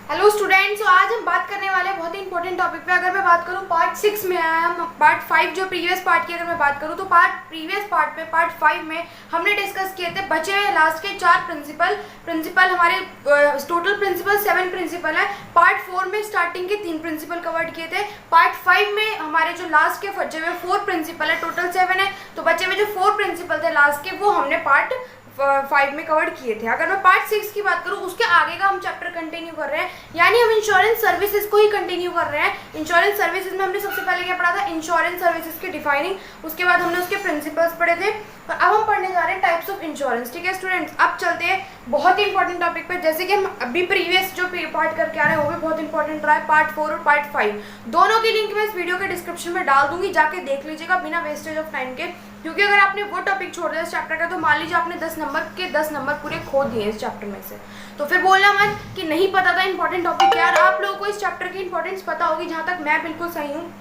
Hello students, तो आज हम बात करने वाले हैं बहुत ही इंपॉर्टेंट टॉपिक पे। अगर मैं बात करूं पार्ट 6 में हम पार्ट 5 जो प्रीवियस पार्ट की अगर मैं बात करूं तो प्रीवियस पार्ट पे पार्ट 5 में हमने डिस्कस किए थे बचे हुए लास्ट के 4 प्रिंसिपल हमारे टोटल प्रिंसिपल 7 प्रिंसिपल है। पार्ट 4 में स्टार्टिंग के 3 प्रिंसिपल कवर किए थे। पार्ट 5 में हमारे जो लास्ट के बचे हुए 4 प्रिंसिपल है, टोटल 7 है, तो बचे हुए जो 4 प्रिंसिपल थे लास्ट के वो हमने पार्ट 5 में कवर किए थे। अगर मैं पार्ट 6 की बात करूं उसके आगे का हम चैप्टर कंटिन्यू कर रहे हैं, यानी हम इंश्योरेंस सर्विसेज को ही कंटिन्यू कर रहे हैं। इंश्योरेंस सर्विसेज में हमने सबसे पहले क्या पढ़ा था, इंश्योरेंस सर्विसेज की डिफाइनिंग, उसके बाद हमने उसके प्रिंसिपल्स पढ़े थे और अब हम पढ़ने जा रहे हैं टाइप्स ऑफ इंश्योरेंस। ठीक है स्टूडेंट्स, अब चलते हैं बहुत ही इंपॉर्टेंट टॉपिक पे। जैसे कि हम अभी प्रीवियस जो पार्ट करके आ रहे हैं वो भी बहुत इंपॉर्टेंट रहा है, पार्ट 4 और पार्ट 5 दोनों की लिंक मैं इस वीडियो के डिस्क्रिप्शन में डाल दूंगी, जाके देख लीजिएगा बिना वेस्टेज ऑफ टाइम के। क्योंकि अगर आपने वो टॉपिक छोड़ दिया इस चैप्टर का तो मान लीजिए आपने 10 नंबर पूरे खो दिए इस चैप्टर में से, तो फिर बोलना मत कि नहीं पता था इंपॉर्टेंट टॉपिक क्या है। आप लोगों को इस चैप्टर की इंपॉर्टेंस पता होगी, जहाँ तक मैं बिल्कुल सही हूँ,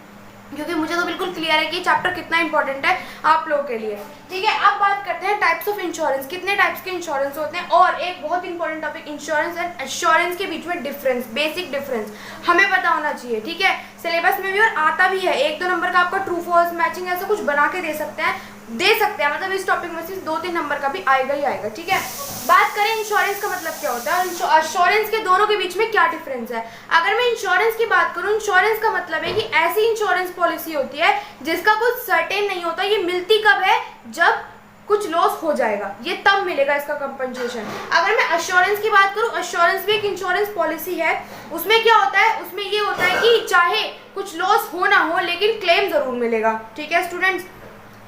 क्योंकि मुझे तो बिल्कुल क्लियर है कि चैप्टर कितना इंपॉर्टेंट है आप लोगों के लिए। ठीक है, अब बात करते हैं टाइप्स ऑफ इंश्योरेंस, कितने टाइप्स के इंश्योरेंस होते हैं, और एक बहुत important topic insurance and assurance के बीच में डिफरेंस, बेसिक डिफरेंस हमें पता होना चाहिए। ठीक है, सिलेबस में भी और आता भी है, 1-2 नंबर का आपका ट्रू फॉल्स मैचिंग ऐसा कुछ बना के दे सकते हैं, मतलब इस टॉपिक में सिर्फ 2-3 नंबर का भी आएगा ही आएगा। ठीक है, बात करें इंश्योरेंस का मतलब क्या होता है और एश्योरेंस के दोनों के बीच में क्या डिफरेंस है। अगर मैं इंश्योरेंस की बात करूं, इंश्योरेंस का मतलब है कि ऐसी इंश्योरेंस पॉलिसी होती है जिसका कुछ सर्टेन नहीं होता, ये मिलती कब है, जब कुछ लॉस हो जाएगा, ये तब मिलेगा इसका कंपनसेशन। अगर मैं एश्योरेंस की बात करूं, एश्योरेंस भी एक इंश्योरेंस पॉलिसी है, उसमें क्या होता है, उसमें ये होता है कि चाहे कुछ लॉस हो ना हो लेकिन क्लेम जरूर मिलेगा। ठीक है स्टूडेंट्स,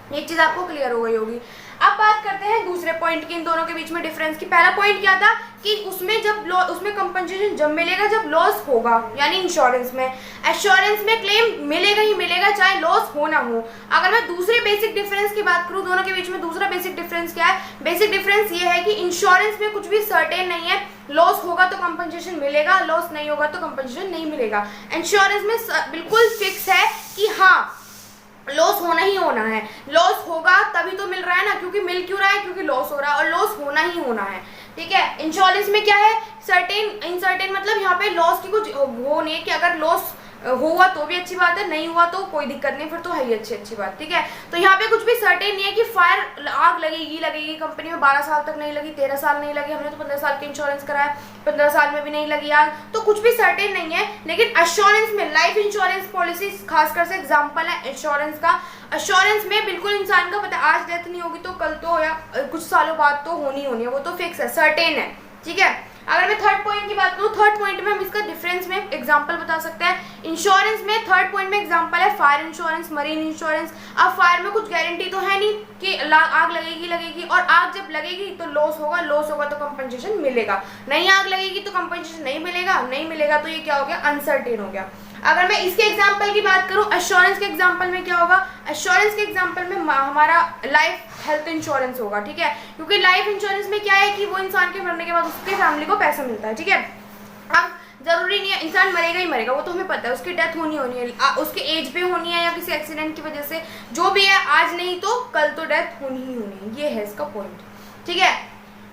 एक चीज आपको क्लियर हो गई होगी। अब बात करते हैं दूसरे पॉइंट की, इन दोनों के बीच में डिफरेंस की। पहला पॉइंट क्या था कि उसमें कंपनसेशन जब मिलेगा जब लॉस होगा, यानी इंश्योरेंस में। एश्योरेंस में क्लेम मिलेगा ही मिलेगा चाहे लॉस हो ना हो। अगर मैं दूसरे बेसिक डिफरेंस की बात करूं, दोनों के बीच में दूसरा बेसिक डिफरेंस क्या है, बेसिक डिफरेंस ये है कि इंश्योरेंस में कुछ भी सर्टेन नहीं है, लॉस होगा तो कंपनसेशन मिलेगा, लॉस नहीं होगा तो कंपनसेशन नहीं मिलेगा। इंश्योरेंस में बिल्कुल फिक्स है कि हाँ लॉस होना ही होना है, लॉस होगा तभी तो मिल रहा है ना, क्योंकि मिल क्यों रहा है, क्योंकि लॉस हो रहा है और लॉस होना ही होना है। ठीक है, इंश्योरेंस में क्या है, सर्टेन इनसर्टेन, मतलब यहाँ पे लॉस की कुछ वो नहीं है कि अगर लॉस हुआ तो भी अच्छी बात है, नहीं हुआ तो कोई दिक्कत नहीं, फिर तो है ही अच्छी बात। ठीक है, तो यहाँ पे कुछ भी सर्टेन नहीं है कि फायर आग लगेगी कंपनी में 12 साल तक नहीं लगी, 13 साल नहीं लगी, हमने तो 15 साल के इंश्योरेंस कराया, 15 साल में भी नहीं लगी आग, तो कुछ भी सर्टेन नहीं है। लेकिन एश्योरेंस में लाइफ इंश्योरेंस पॉलिसी खासकर से एग्जाम्पल है इंश्योरेंस का। एश्योरेंस में बिल्कुल इंसान का पता है आज डेथ नहीं होगी तो कल तो या कुछ सालों बाद तो होनी है, वो तो फिक्स है, सर्टेन है। ठीक है, अगर मैं थर्ड पॉइंट की बात करूँ, थर्ड पॉइंट में हम इसका डिफरेंस में एग्जांपल बता सकते हैं। इंश्योरेंस में थर्ड पॉइंट में एग्जांपल है फायर इंश्योरेंस, मरीन इंश्योरेंस। अब फायर में कुछ गारंटी तो है नहीं कि आग लगेगी और आग जब लगेगी तो लॉस होगा तो कंपनसेशन मिलेगा, नहीं आग लगेगी तो कंपनसेशन नहीं मिलेगा तो ये क्या हो गया, अनसर्टेन हो गया। अगर मैं इसके एग्जांपल की बात करूं, एश्योरेंस के एग्जांपल में क्या होगा, एश्योरेंस के एग्जांपल में हमारा लाइफ हेल्थ इंश्योरेंस होगा। ठीक है, क्योंकि लाइफ इंश्योरेंस में क्या है कि वो इंसान के मरने के बाद उसके फैमिली को पैसा मिलता है। ठीक है, अब जरूरी नहीं है इंसान मरेगा ही मरेगा, वो तो हमें पता है, उसकी डेथ होनी है, उसके एज पे होनी है या किसी एक्सीडेंट की वजह से, जो भी है, आज नहीं तो कल तो डेथ होनी ही होनी है, ये है इसका पॉइंट। ठीक है,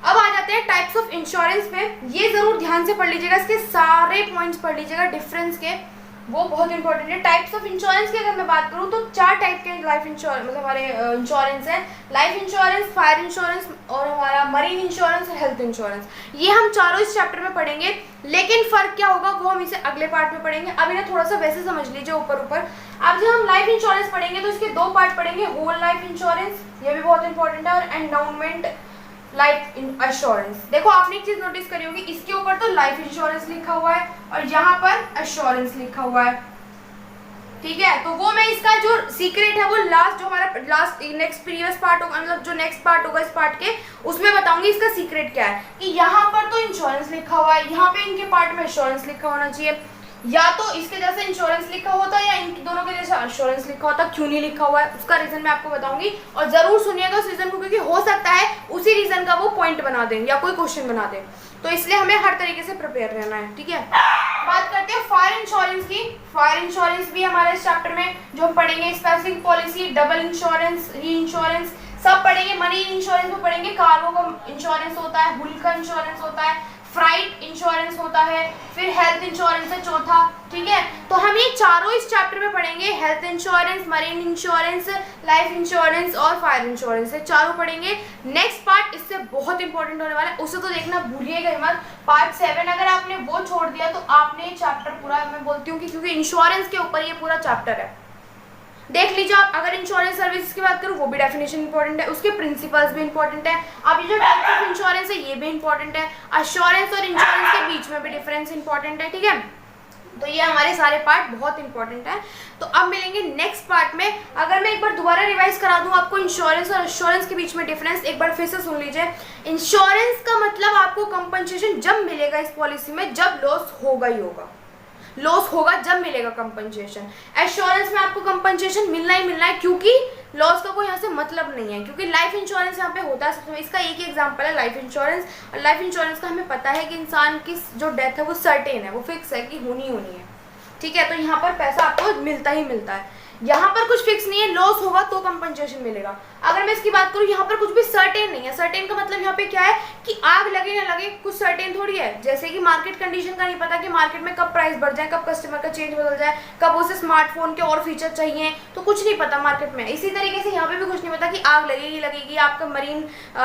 अब आ जाते हैं टाइप्स ऑफ इंश्योरेंस में। ये जरूर ध्यान से पढ़ लीजिएगा, इसके सारे पॉइंट्स पढ़ लीजिएगा डिफरेंस के, वो बहुत इंपॉर्टेंट है। टाइप्स ऑफ इंश्योरेंस की अगर मैं बात करूं तो 4 टाइप के लाइफ इंश्योरेंस मतलब हमारे इंश्योरेंस है, लाइफ इंश्योरेंस, फायर इंश्योरेंस और हमारा मरीन इंश्योरेंस और हेल्थ इंश्योरेंस। ये हम चारों इस चैप्टर में पढ़ेंगे, लेकिन फर्क क्या होगा वो हम इसे अगले पार्ट में पढ़ेंगे। अभी ना थोड़ा सा वैसे समझ लीजिए ऊपर। अब जब हम लाइफ इंश्योरेंस पढ़ेंगे तो इसके 2 पार्ट पढ़ेंगे, होल लाइफ इंश्योरेंस, ये भी बहुत इंपॉर्टेंट है, और एंडाउमेंट लाइफ एश्योरेंस। देखो आपने एक चीज नोटिस करी होगी, इसके ऊपर तो लाइफ इंश्योरेंस लिखा हुआ है और यहाँ पर एश्योरेंस लिखा हुआ है। ठीक है, तो वो मैं इसका जो सीक्रेट है वो जो हमारा नेक्स्ट प्रीवियस पार्ट होगा, मतलब जो नेक्स्ट पार्ट होगा इस पार्ट के, उसमें बताऊंगी इसका सीक्रेट क्या है। कि यहाँ पर तो इंश्योरेंस लिखा हुआ है, यहाँ पे इनके पार्ट में एश्योरेंस लिखा होना चाहिए, या तो इसके जैसे इंश्योरेंस लिखा होता है या इन दोनों के जैसे एश्योरेंस लिखा होता। क्यों नहीं लिखा हुआ है उसका रीजन मैं आपको बताऊंगी, और जरूर सुनिएगा उस रीजन को, क्योंकि हो सकता है उसी रीजन का वो पॉइंट बना दें या कोई क्वेश्चन बना दें, तो इसलिए हमें हर तरीके से प्रिपेयर रहना है। ठीक है, बात करते हैं फायर इंश्योरेंस की। फायर इंश्योरेंस भी हमारे इस चैप्टर में जो हम पढ़ेंगे, स्पेसिफिक पॉलिसी, डबल इंश्योरेंस, री इंश्योरेंस सब पढ़ेंगे। मनी इंश्योरेंस में पढ़ेंगे, कार्गो का इंश्योरेंस होता है, हुल का इंश्योरेंस होता है, फ्राइट इंश्योरेंस होता है, फिर हेल्थ इंश्योरेंस है चौथा, ठीक है। तो हम ये चारों इस चैप्टर में पढ़ेंगे, health insurance, marine insurance, life insurance और फायर इंश्योरेंस, है चारों पढ़ेंगे। नेक्स्ट पार्ट इससे बहुत इंपॉर्टेंट होने वाला है, उसे तो देखना भूलिएगा मत। पार्ट 7 अगर आपने वो छोड़ दिया तो आपने ये चैप्टर पूरा, मैं बोलती हूँ कि क्योंकि इंश्योरेंस के ऊपर ये पूरा चैप्टर है, देख लीजिए आप। अगर इंश्योरेंस सर्विसेज की बात करूँ वो भी डेफिनेशन इंपॉर्टेंट है, उसके प्रिंसिपल्स भी इंपॉर्टेंट है। अब ये जो टाइप ऑफ इंश्योरेंस है ये भी इंपॉर्टेंट है, अश्योरेंस और इंश्योरेंस के बीच में भी डिफरेंस इंपॉर्टेंट है, ठीक है। तो ये हमारे सारे पार्ट बहुत इंपॉर्टेंट है। तो अब मिलेंगे नेक्स्ट पार्ट में। अगर मैं एक बार दोबारा रिवाइज करा दूं आपको इंश्योरेंस और एश्योरेंस के बीच में डिफरेंस, एक बार फिर से सुन लीजिए। इंश्योरेंस का मतलब आपको कंपनसेशन जब मिलेगा इस पॉलिसी में जब लॉस होगा ही होगा, लॉस होगा जब मिलेगा कंपनसेशन। एश्योरेंस में आपको कंपनसेशन मिलना ही मिलना है, क्योंकि लॉस का कोई यहाँ से मतलब नहीं है, क्योंकि लाइफ इंश्योरेंस यहाँ पे होता है। इसका एक ही एग्जांपल है लाइफ इंश्योरेंस, और लाइफ इंश्योरेंस का हमें पता है कि इंसान की जो डेथ है वो सर्टेन है, वो फिक्स है कि होनी होनी है, ठीक है। तो यहाँ पर पैसा आपको मिलता ही मिलता है, यहाँ पर कुछ फिक्स नहीं है, लॉस होगा तो कंपनसेशन मिलेगा। अगर मैं इसकी बात करूँ यहाँ पर कुछ भी सर्टेन नहीं है। सर्टेन का मतलब यहाँ पे क्या है कि आग लगे ना लगे कुछ सर्टेन थोड़ी है, जैसे कि मार्केट कंडीशन का नहीं पता कि मार्केट में कब प्राइस बढ़ जाए, कब कस्टमर का चेंज बदल जाए, कब उसे स्मार्टफोन के और फीचर चाहिए, तो कुछ नहीं पता मार्केट में। इसी तरीके से यहाँ पे भी कुछ नहीं पता कि आग लगेगी लगेगी, आपका मरीन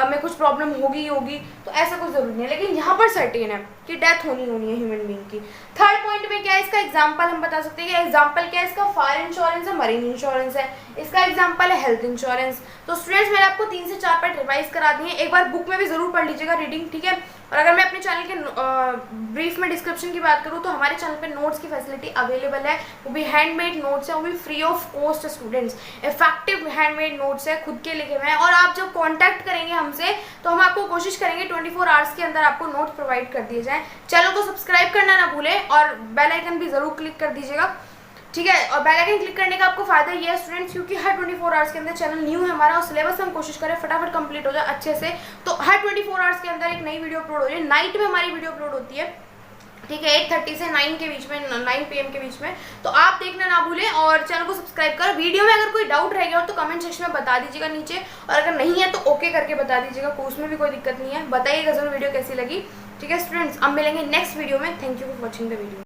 में कुछ प्रॉब्लम होगी होगी, तो ऐसा कुछ जरूरी नहीं है। लेकिन यहाँ पर सर्टेन है कि डेथ होनी होनी है ह्यूमन बीइंग की। थर्ड पॉइंट में क्या है, इसका एग्जाम्पल हम बता सकते हैं कि एग्जाम्पल क्या है इसका, फायर इंश्योरेंस है, मरीन इंश्योरेंस है, इसका एग्जाम्पल है हेल्थ इंश्योरेंस। तो स्टूडेंट्स मैंने आपको 3 से 4 पार्ट रिवाइज करा दिए, एक बार बुक में भी जरूर पढ़ लीजिएगा रीडिंग, ठीक है। और अगर मैं अपने चैनल के ब्रीफ में डिस्क्रिप्शन की बात करूँ तो हमारे चैनल पे नोट्स की फैसिलिटी अवेलेबल है, वो भी हैंडमेड नोट्स है, वो भी free of cost students, effective handmade notes है, खुद के लिखे हुए हैं। और आप जब कॉन्टैक्ट करेंगे हमसे तो हम आपको कोशिश करेंगे 24 आवर्स के अंदर आपको नोट्स प्रोवाइड कर दिए जाएँ। चैनल को सब्सक्राइब करना ना भूलें और बेल आइकन भी जरूर क्लिक कर दीजिएगा, ठीक है। और बेल आइकन क्लिक करने का आपको फायदा ये है स्टूडेंट्स, क्योंकि हर 24 आवर्स के अंदर चैनल न्यू है हमारा और सिलेबस हम कोशिश करें फटाफट कंप्लीट हो जाए अच्छे से। तो हर 24 आवर्स के अंदर एक नई वीडियो अपलोड हो रही है, नाइट में हमारी वीडियो अपलोड होती है, ठीक है, 8:30 से 9 के बीच में, 9 PM के बीच में। तो आप देखना ना भूलें और चैनल को सब्सक्राइब करो। वीडियो में अगर कोई डाउट रह गया हो तो कमेंट सेक्शन में बता दीजिएगा नीचे, और अगर नहीं है तो ओके करके बता दीजिएगा, उसमें भी कोई दिक्कत नहीं है। बताइएगा जरूर वीडियो कैसी लगी, ठीक है स्टूडेंट्स। अब मिलेंगे नेक्स्ट वीडियो में। Thank you for watching the video.